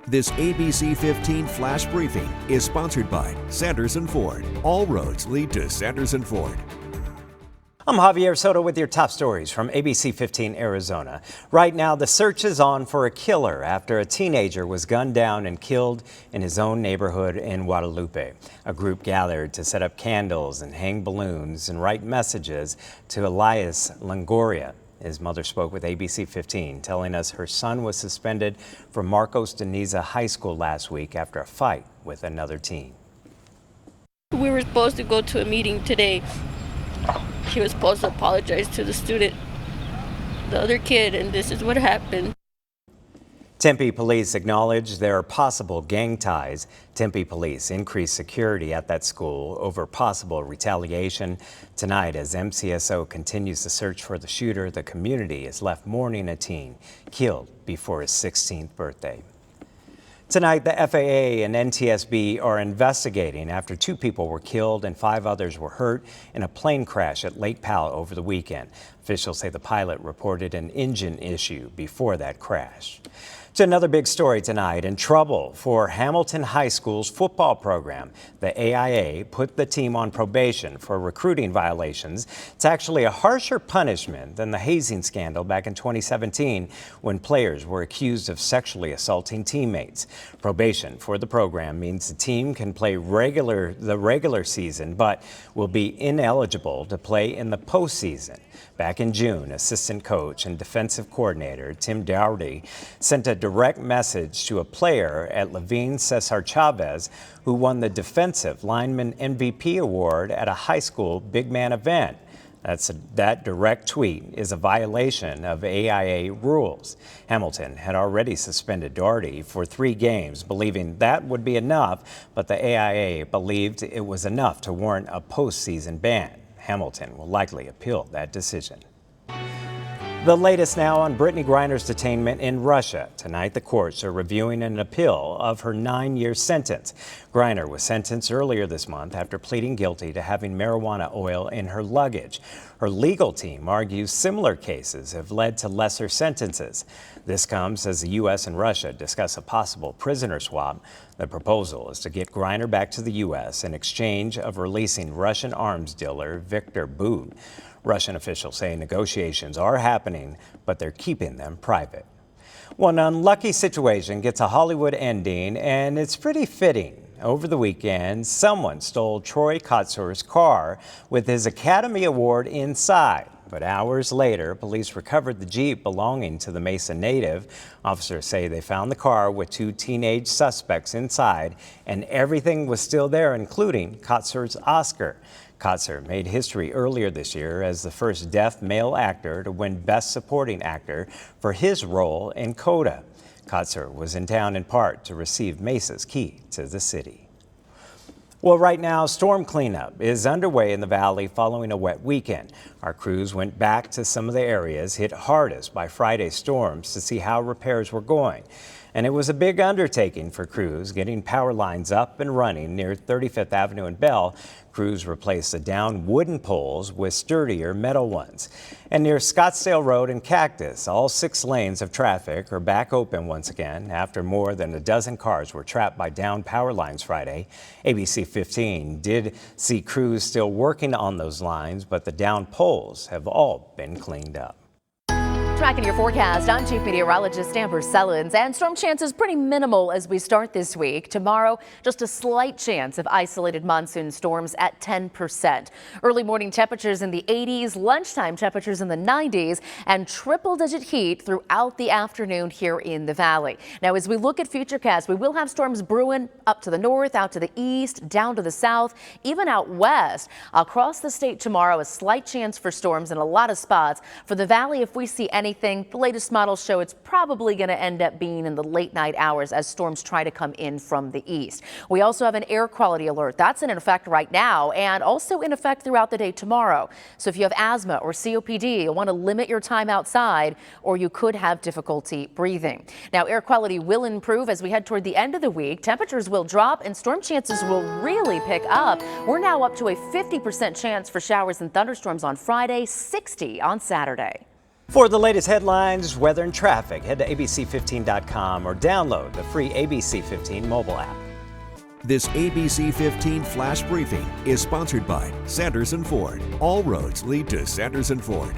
This ABC15 Flash Briefing is sponsored by Sanderson Ford. All roads lead to Sanderson Ford. I'm Javier Soto with your top stories from ABC15 Arizona. Right now, the search is on for a killer after a teenager was gunned down and killed in his own neighborhood in Guadalupe. A group gathered to set up candles and hang balloons and write messages to Elias Longoria. His mother spoke with ABC15, telling us her son was suspended from Marcos de Niza High School last week after a fight with another teen. We were supposed to go to a meeting today. He was supposed to apologize to the student, the other kid, and this is what happened. Tempe police acknowledge there are possible gang ties. Tempe police increased security at that school over possible retaliation. Tonight, as MCSO continues to search for the shooter, the community is left mourning a teen killed before his 16th birthday. Tonight, the FAA and NTSB are investigating after 2 people were killed and 5 others were hurt in a plane crash at Lake Powell over the weekend. Officials say the pilot reported an engine issue before that crash. To another big story tonight, in trouble for Hamilton High School's football program. The AIA put the team on probation for recruiting violations. It's actually a harsher punishment than the hazing scandal back in 2017 when players were accused of sexually assaulting teammates. Probation for the program means the team can play the regular season but will be ineligible to play in the postseason. Back in June, assistant coach and defensive coordinator Tim Dougherty sent a direct message to a player at Levine Cesar Chavez who won the Defensive Lineman MVP award at a high school big man event. That direct tweet is a violation of AIA rules. Hamilton had already suspended Dougherty for 3 games, believing that would be enough, but the AIA believed it was enough to warrant a postseason ban. Hamilton will likely appeal that decision. The latest now on Brittany Griner's detainment in Russia. Tonight, the courts are reviewing an appeal of her 9-year sentence. Griner was sentenced earlier this month after pleading guilty to having marijuana oil in her luggage. Her legal team argues similar cases have led to lesser sentences. This comes as the U.S. and Russia discuss a possible prisoner swap. The proposal is to get Griner back to the U.S. in exchange of releasing Russian arms dealer Viktor Bout. Russian officials say negotiations are happening, but they're keeping them private. One unlucky situation gets a Hollywood ending, and it's pretty fitting. Over the weekend, someone stole Troy Kotzur's car with his Academy Award inside. But hours later, police recovered the Jeep belonging to the Mesa native. Officers say they found the car with 2 teenage suspects inside, and everything was still there, including Kotzur's Oscar. Kotzur made history earlier this year as the first deaf male actor to win Best Supporting Actor for his role in Coda. Kotzur was in town in part to receive Mesa's key to the city. Well, right now, storm cleanup is underway in the valley following a wet weekend. Our crews went back to some of the areas hit hardest by Friday's storms to see how repairs were going. And it was a big undertaking for crews getting power lines up and running near 35th Avenue and Bell. Crews replaced the downed wooden poles with sturdier metal ones. And near Scottsdale Road and Cactus, all 6 lanes of traffic are back open once again after more than a dozen cars were trapped by downed power lines Friday. ABC15 did see crews still working on those lines, but the downed poles have all been cleaned up. Tracking your forecast, I'm Chief Meteorologist Amber Sellens, and storm chances pretty minimal as we start this week. Tomorrow, just a slight chance of isolated monsoon storms at 10%. Early morning temperatures in the 80s, lunchtime temperatures in the 90s, and triple-digit heat throughout the afternoon here in the valley. Now, as we look at futurecasts, we will have storms brewing up to the north, out to the east, down to the south, even out west. Across the state tomorrow, a slight chance for storms in a lot of spots. For the valley, if we see anything, the latest models show it's probably going to end up being in the late night hours as storms try to come in from the east. We also have an air quality alert that's in effect right now and also in effect throughout the day tomorrow. So if you have asthma or COPD, you'll want to limit your time outside or you could have difficulty breathing. Now, air quality will improve as we head toward the end of the week. Temperatures will drop and storm chances will really pick up. We're now up to a 50% chance for showers and thunderstorms on Friday, 60 on Saturday. For the latest headlines, weather, and traffic, head to ABC15.com or download the free ABC15 mobile app. This ABC15 Flash Briefing is sponsored by Sanderson Ford. All roads lead to Sanderson Ford.